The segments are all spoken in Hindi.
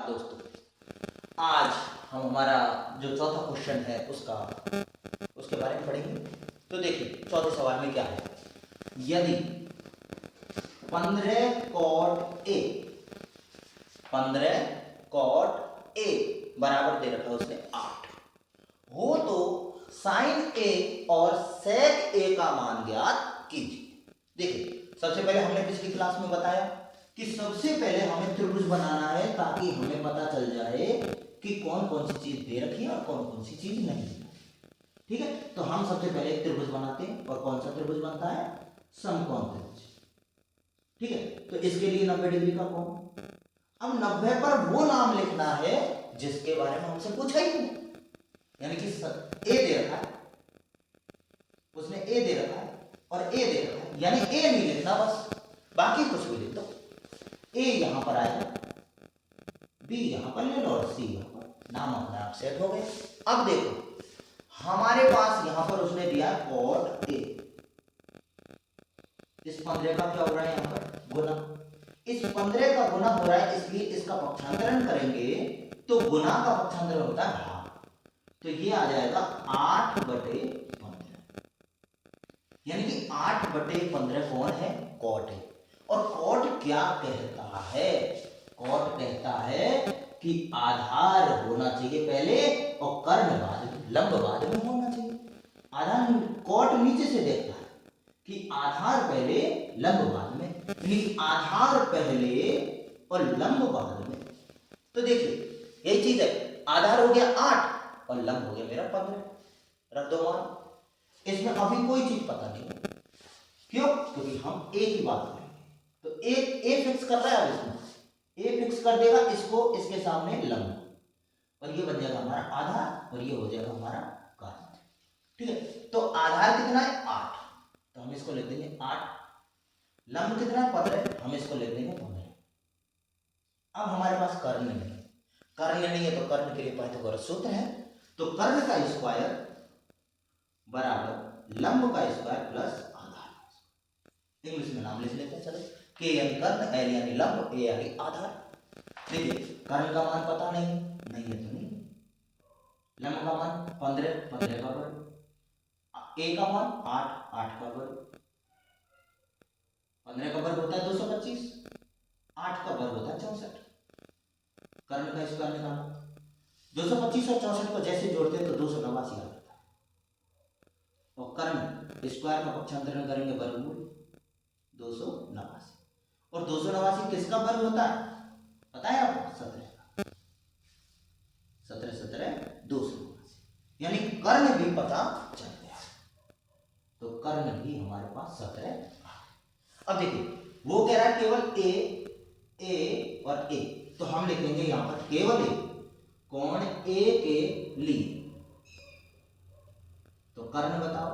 दोस्तों आज हम हमारा जो चौथा क्वेश्चन है उसके बारे में पढ़ेंगे। तो देखिए चौथे सवाल में क्या है, यदि 15 कॉट ए 15 कॉट ए बराबर दे रखा है उसने 8 हो तो साइन ए और सेक ए का मान ज्ञात कीजिए। देखिए सबसे पहले हमने पिछली क्लास में बताया कि सबसे पहले हमें त्रिभुज बनाना है ताकि हमें पता चल जाए कि कौन कौन सी चीज दे रखी है और कौन कौन सी चीज नहीं है। ठीक है, तो हम सबसे पहले एक त्रिभुज बनाते हैं और कौन सा त्रिभुज बनता है, समकोण त्रिभुज। ठीक है, तो इसके लिए 90 डिग्री का कोण। अब 90 पर वो नाम लिखना है जिसके बारे में हमसे पूछा ही नहीं, यानी कि ए दे रखा है, उसने ए दे रखा है और ए दे रखा है, यानी ए नहीं लिखना, बस बाकी कुछ भी लिख दो। ए यहां पर आएगा, बी यहां पर ले लो और सी यहां पर, नाम अपने आप सेट हो गए। अब देखो हमारे पास यहां पर उसने दिया कॉट ए, इस 15 का क्या हो रहा है यहां पर गुना, इस 15 का गुना हो रहा है, इसलिए इसका पक्षांतरण करेंगे तो गुना का पक्षांतरण होता है भाग, तो ये आ जाएगा 8/15, यानी कि 8/15 कौन है, कॉट है। और कॉट क्या कहता है, कॉट कहता है कि आधार होना चाहिए पहले और कर्ण बाद में, लंब बाद में होना चाहिए। आधार कॉट नीचे से देखता है कि आधार पहले लंब बाद में, यानी आधार पहले और लंब बाद में। तो देखिए यही चीज है, आधार हो गया 8 और लंब हो गया मेरा 15, रख दो मान। इसमें अभी कोई चीज पता नहीं है, क्यों, क्योंकि हम ए की बात करेंगे। तो ए फिक्स कर रहा है, अब इसमें ए फिक्स कर देगा इसको, इसके सामने लंब, और ये बन जाएगा हमारा आधार और ये हो जाएगा हमारा कर्ण। ठीक है, तो आधार कितना है 8, तो हम इसको लिख देंगे 8, लंब कितना है 15, हम इसको लिख देंगे 15। अब हमारे पास कर्ण नहीं है, कर्ण नहीं है तो कर्ण के लिए पाइथागोरस सूत्र है, तो कर्ण का स्क्वायर बराबर लंब का स्क्वायर प्लस आधार। इंग्लिश में नाम लिख लेते हैं, चलो के यानी कर्ण, एल यानी लंब, ए यानी आधार। देखिए कर्ण का मान पता नहीं है तो नहीं, लंब का मान 15 का वर्ग, ए का मान 8 का वर्ग, 15 का वर्ग होता है 225, 8 का वर्ग होता है 64। कर्ण का स्क्वायर निकालो, 225 और 64 को जैसे जोड़ते हैं तो 289 आता है, और कर्ण स्क्वायर का पक्षांतरण करेंगे वर्गमूल 289, और 289 किसका वर्ग होता है पता है आपको, 17 का, 17 17 289, यानी कर्ण भी पता चल गया, तो कर्ण भी हमारे पास 17। अब देखिए वो कह रहा है केवल ए और ए, तो हम लिखेंगे यहां पर केवल ए, कोण ए के लिए, तो कर्ण बताओ,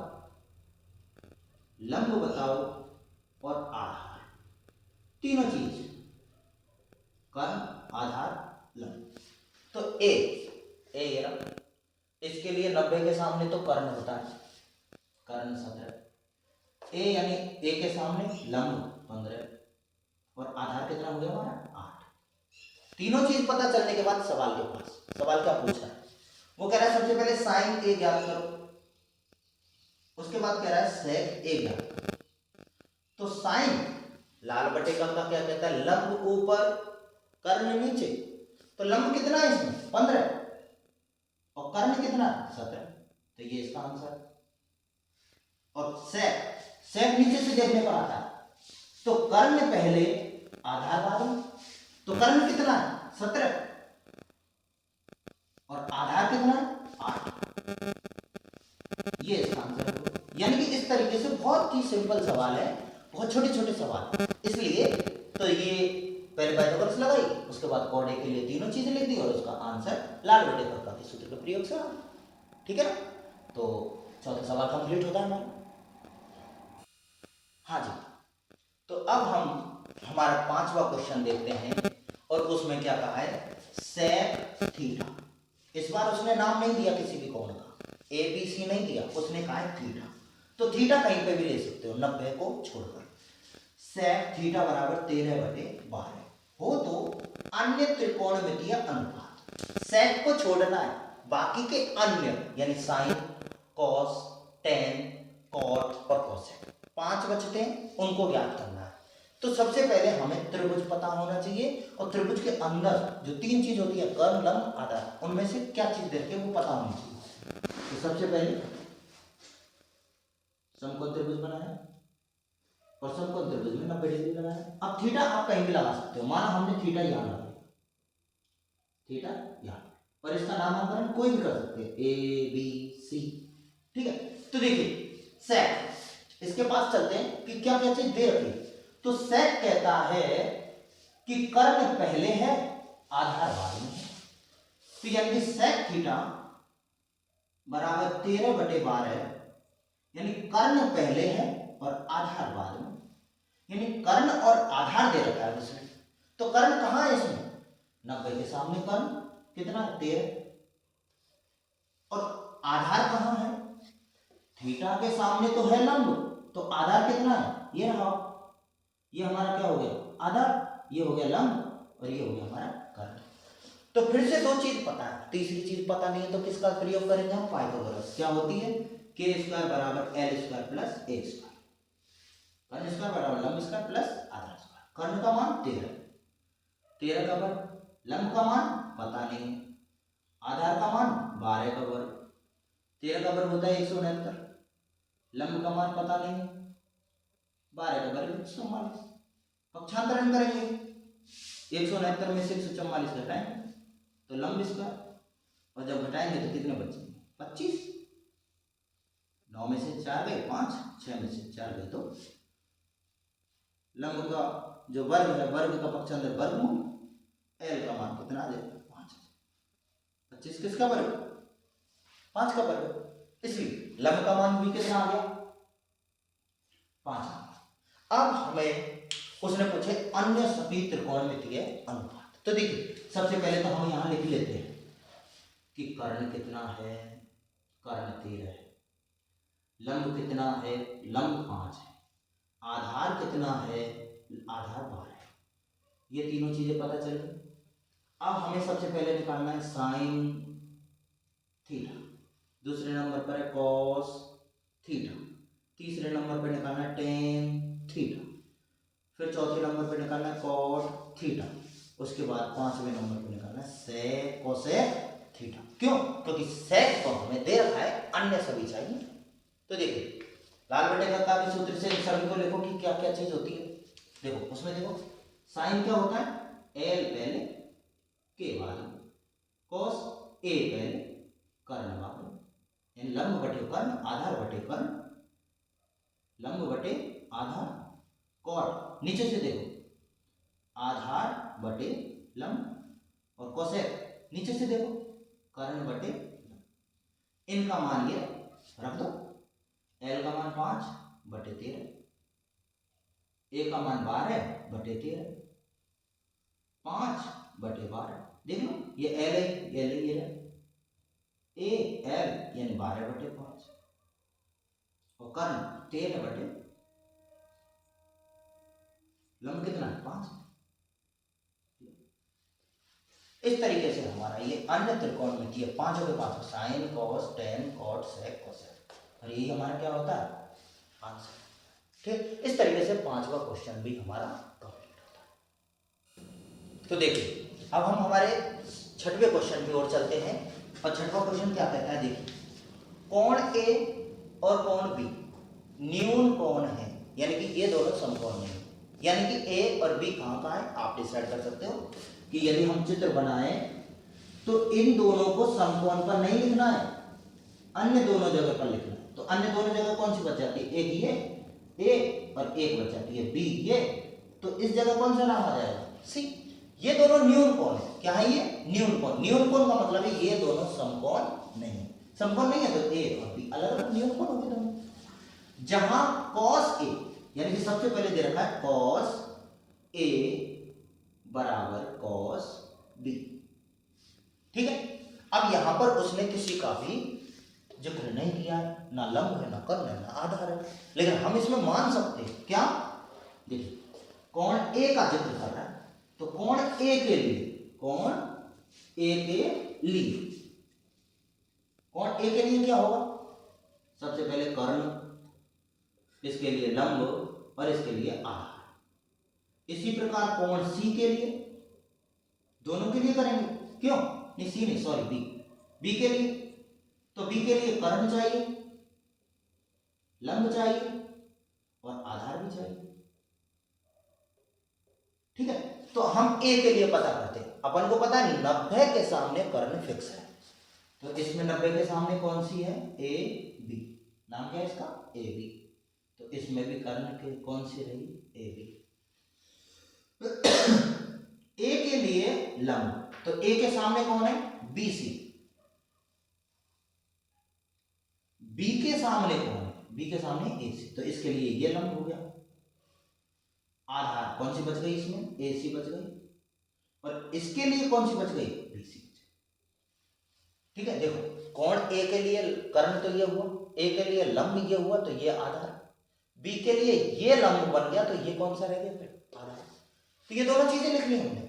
लंब बताओ और आधार, तीनों चीज कर्ण आधार लंब। तो ए ये रहा, इसके लिए 90 के सामने तो कर्ण होता है, कर्ण 17, ए यानी ए के सामने लंब 15 और आधार कितना हो गया हमारा 8। तीनों चीज पता चलने के बाद सवाल के पास, सवाल क्या पूछ रहा है, वो कह रहा है सबसे पहले साइन ए ज्ञात करो, उसके बाद कह रहा है सेक ए ज्ञात करो। तो साइन लाल बटे का क्या कहता है, लंब ऊपर कर्ण नीचे, तो लंब कितना है इसमें 15 और कर्ण कितना 17, तो ये इसका आंसर। और सेक नीचे से देखने पर आता है, तो कर्ण पहले आधार बाद में, तो कर्ण कितना है 17 और आधार कितना है 8, ये इसका आंसर है। यानी कि इस तरीके से बहुत ही सिंपल सवाल है, बहुत छोटे छोटे सवाल, इसलिए तो ये पहले पाइथागोरस लगाई, उसके बाद कॉर्ड के लिए तीनों चीजें लिख दी और उसका आंसर लाल बटे का के सूत्र के प्रयोग से। ठीक है ना, तो चौथा सवाल कंप्लीट होता है हमारा। हाँ जी, तो अब हम हमारा 5वां क्वेश्चन देखते हैं, और उसमें क्या कहा है, सेक थीटा। इस बार उसने नाम नहीं दिया किसी भी कोण का, ए बी सी नहीं दिया, उसने कहा है थीटा, तो थीटा कहीं पे भी ले सकते हो 90 को छोड़कर। सेक थीटा बराबर 13/12 हो तो अन्य त्रिकोणमितीय अनुपात। सेक को छोड़ना है, बाकी के अन्य यानी साइन, कॉस, टेन, कॉट और कोसेक 5 बचते हैं, उनको ज्ञात करना है। तो सबसे पहले हमें त्रिभुज पता होना चाहिए और त्रिभुज के अंदर जो 3 चीज होती है कर्ण, लंब, आधार, उनमें से क्या चीज देख के वो पता होनी चाहिए। तो सबसे पहले समकोण त्रिभुज बनाया और समकोण त्रिभुज में 90 डिग्री लगाया। अब थीटा आप कहीं भी लगा सकते हो, माना हमने थीटा यहां लगा दिया, थीटा यहां, और इसका नामकरण कोई भी कर सकते हैं, ए बी सी, ठीक है। तो देखिए सेक, इसके पास चलते हैं कि क्या क्या चीज दे रखी। तो सेक कहता है कि कर्ण पहले है, आधार बाद में है। तो यानी कि सेक थीटा बराबर 13/12, यानी कर्ण पहले है और आधार बाद में, यानी कर्ण और आधार दे रखा है उसने। तो कर्ण कहां है इसमें, 90 के सामने कर्ण कितना 13, और आधार कहां है, थीटा के सामने तो है लंब, तो आधार कितना है, ये रहा, ये हमारा क्या हो गया आधार, ये हो गया लंब और ये हो गया हमारा कर्ण। तो फिर से 2 चीज पता है, तीसरी चीज पता नहीं है, तो किसका प्रयोग करेंगे हम, पाइथागोरस। क्या होती है, के स्क्वायर बराबर एल स्क्वायर प्लस ए स्क्वायर, कर्ण स्क्वायर बराबर लंब स्क्वायर प्लस आधार स्क्वायर। कर्ण का मान 13, 13 का वर्ग, लंब का मान पता नहीं, आधार का मान 12 का वर्ग, 13 का वर्ग होता है 169, लंब का मान पता नहीं, 12 का वर्ग 144। पक्षांतरण करेंगे, 169 में से 144 घटाएंगे तो लंब स्क्वायर, और जब घटाएंगे तो कितने बचेंगे 25, 9 में से 4 गए 5, 6 में से 4 गए तो लंब का जो वर्ग है, वर्ग का पक्षांतर वर्गमूल, एल का मान कितना आ जाएगा 5, 25 किसका वर्ग, 5 का वर्ग, इसलिए लंब का मान भी कितना आ गया 5। अब हमें उसने पूछे अन्य सभी त्रिकोणमितीय अनुपात। तो देखिए सबसे पहले तो हम यहां लिख लेते हैं कि कर्ण कितना है, कर्ण 13 है, लंब कितना है, लंब 5 है, आधार कितना है, आधार 12 है। ये तीनों चीजें पता चल गई। अब हमें सबसे पहले निकालना है साइन थीटा, दूसरे नंबर पर है कॉस थीटा, तीसरे नंबर पर निकालना है टेन थीटा, फिर चौथे नंबर पर निकालना है कॉट थीटा, उसके बाद 5वें नंबर पर निकालना है सेक कोसेक थीटा। क्यों, क्योंकि सेक तो हमें दे रखा है, अन्य सभी चाहिए। तो देखिए लाल बटे का भी सूत्र से सभी को लिखो कि क्या क्या चीज होती है। देखो उसमें देखो साइन क्या होता है, एल पहले के बाद में, कॉस ए पहले कर्ण बाद में, यानी लंब बटे कर्ण, आधार बटे कर्ण, लंब बटे आधार, कॉट नीचे से देखो आधार बटे लंब, और कोसेक नीचे से देखो कर्ण बटे लंब। इनका मान ये रख दो, एल का मान 5/13, ए का मान 12/13, 5/12, देख लो ये एल है, एल है, ये ए एल यानी 12/5, और कर्ण 13/, लंब कितना है 5। इस तरीके से हमारा ये अन्य त्रिकोणमितीय पांचों के पांचों sine cos tan cot sec cosec, और यही हमारा क्या होता है आंसर। ठीक, इस तरीके से 5वां क्वेश्चन भी हमारा कंप्लीट होता है। तो देखिए अब हम हमारे 6वें क्वेश्चन की ओर चलते हैं, और 6वां क्वेश्चन क्या कहता है, देखिए कोण ए और कोण बी न्यून कोण है, यानी कि ये दोनों समकोण नहीं, यानी कि ए और बी कहाँ है आप डिसाइड कर सकते हो कि यदि हम चित्र बनाए तो इन दोनों को समकोण पर नहीं लिखना है, अन्य दोनों जगह पर लिखना है। तो अन्य दोनों जगह कौन सी बच जाती है, एक ये ए और एक बच जाती है बी ये, तो इस जगह कौन सा नाम आ जाएगा सी। ये दोनों न्यून कोण है, क्या है ये न्यून कोण, न्यून कोण का मतलब है ये दोनों समकोण नहीं, समकोण नहीं है तो ए और बी अलग अलग न्यून कोण होते दोनों। जहां cos ए यानी कि सबसे पहले दे रखा है cos ए बराबर cos b, ठीक है। अब यहां पर उसने किसी का भी जिक्र नहीं किया है, ना लंब है ना कर्ण है ना आधार है, लेकिन हम इसमें मान सकते हैं क्या, देखिए कोण ए का जिक्र कर रहा है, तो कोण ए के लिए, कोण ए के लिए, कोण ए के लिए क्या होगा, सबसे पहले कर्ण, इसके लिए लंब और इसके लिए आधार। इसी प्रकार कोण सी के लिए, दोनों के लिए करेंगे, क्यों नहीं, सी नहीं सॉरी बी के लिए, तो बी के लिए कर्ण चाहिए, लंब चाहिए और आधार भी चाहिए। ठीक है, तो हम ए के लिए पता करते हैं, अपन को पता है 90 के सामने कर्ण फिक्स है, तो इसमें 90 के सामने कौन सी है, ए बी, नाम क्या है इसका, ए बी, तो इसमें भी कर्ण के कौन सी रही, ए बी। ए के लिए लंब, तो ए के सामने कौन है, बी सी, बी के सामने कौन है, बी के सामने ए सी, तो इसके लिए ये लंब हो गया। आधार कौन सी बच गई इसमें, ए सी बच गई, और इसके लिए कौन सी बच गई, बी सी बच गई। ठीक है, देखो कोण ए के लिए कर्ण तो ये हुआ, ए के लिए लंब ये हुआ, तो ये आधार, बी के लिए ये लंब बन गया, तो ये कौन सा रह गया फिर, आधार। तो ये दोनों चीजें लिख ली हमने।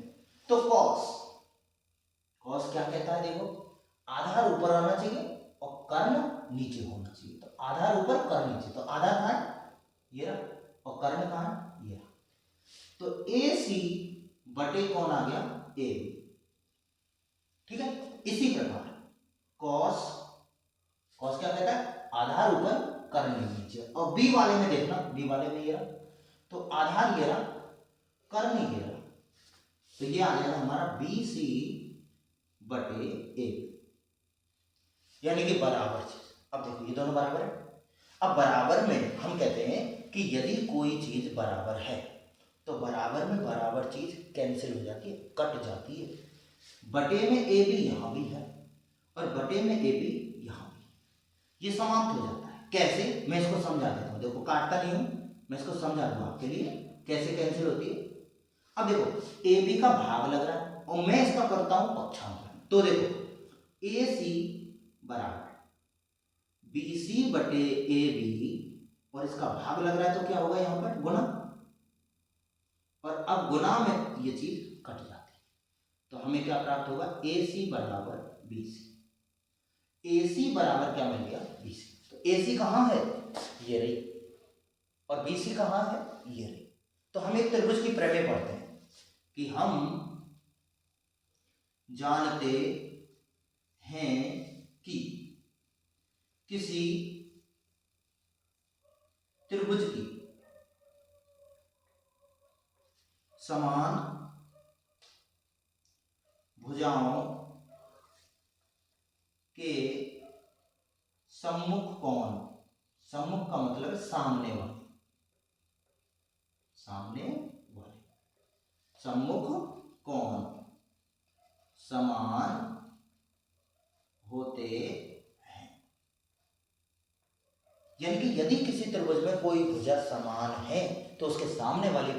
तो कॉस, कॉस क्या कहता है, देखो आधार ऊपर आना चाहिए और कर्ण नीचे होना चाहिए, तो आधार ऊपर कर्ण नीचे, तो आधार कहां है, ये रहा, और कर्ण कहां है, ये रहा, तो ए सी बटे कौन आ गया, ए बी। ठीक है, इसी प्रकार कॉस, कॉस क्या कहता है, आधार ऊपर कर्ण नीचे, और बी वाले में देखना, बी वाले में ये रहा, तो आधार ये रहा, कर्ण ये रहा, तो ये आ जाएगा हमारा बी सी बटे ए, यानी कि बराबर चीज। अब देखो ये दोनों बराबर है। अब बराबर में हम कहते हैं कि यदि कोई चीज बराबर है तो बराबर में बराबर चीज कैंसिल हो जाती है, कट जाती है। बटे में ए बी यहां भी है और बटे में ए बी यहां भी, ये समाप्त हो जाता है। कैसे, मैं इसको समझा देता हूं, देखो काटता नहीं हूं, मैं इसको समझा दूं आपके लिए कैसे कैंसिल होती है। अब देखो ए बी का भाग लग रहा है और मैं इसका करता हूं पक्षांतरण, तो देखो ए सी बराबर बी सी बटे ए बी, और इसका भाग लग रहा है तो क्या होगा यहां पर, गुणा, और अब गुणा में ये चीज कट जाती है, तो हमें क्या प्राप्त होगा, ए सी बराबर बी सी, ए सी बराबर क्या मिल गया, बी सी, तो ए सी कहां है, ये रही, और बी सी कहां है, ये रही। तो हम एक त्रिभुज की प्रमेय पढ़ते हैं कि हम जानते हैं कि किसी त्रिभुज की समान भुजाओं के सम्मुख कोण, सम्मुख का मतलब सामने वाले, सामने वाले सम्मुख कोण समान होते हैं। यानी कि यदि किसी त्रिभुज में कोई भुजा समान है तो उसके सामने वाले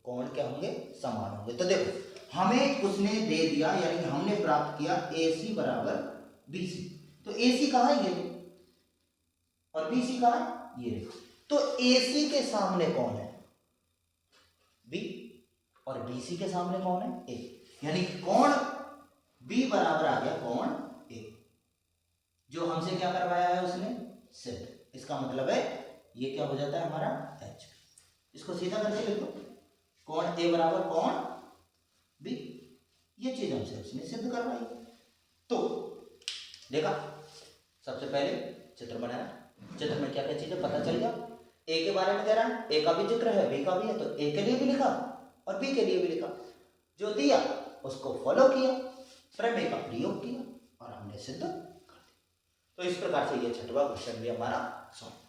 कोण क्या होंगे, समान होंगे। तो देखो हमें उसने दे दिया, यानी कि हमने प्राप्त किया ए सी बराबर बी सी, तो ए सी कहां है, ये और बी सी कहां है, ये। तो ए सी के सामने कौन है, बी, और बी सी के सामने कौन है, ए, यानी कि कोण बी बराबर आ गया कोण ए, जो हमसे क्या करवाया है उसने, सिद्ध। इसका मतलब है ये क्या हो जाता है हमारा एच। इसको सीधा करके लिखो, कोण ए बराबर कोण बी, ये चीज हमसे उसने सिद्ध करवाई। तो देखा, सबसे पहले चित्र बनाया, चित्र में क्या क्या चीजें पता चल गया, ए के बारे में दे रहा है, ए का भी जिक्र है, बी का भी है, तो ए के लिए भी लिखा और बी के लिए भी लिखा, जो दिया उसको फॉलो किया, प्रमेय का प्रयोग किया और हमने सिद्ध कर दिया। तो इस प्रकार से ये छठवां क्वेश्चन भी हमारा सॉल्व।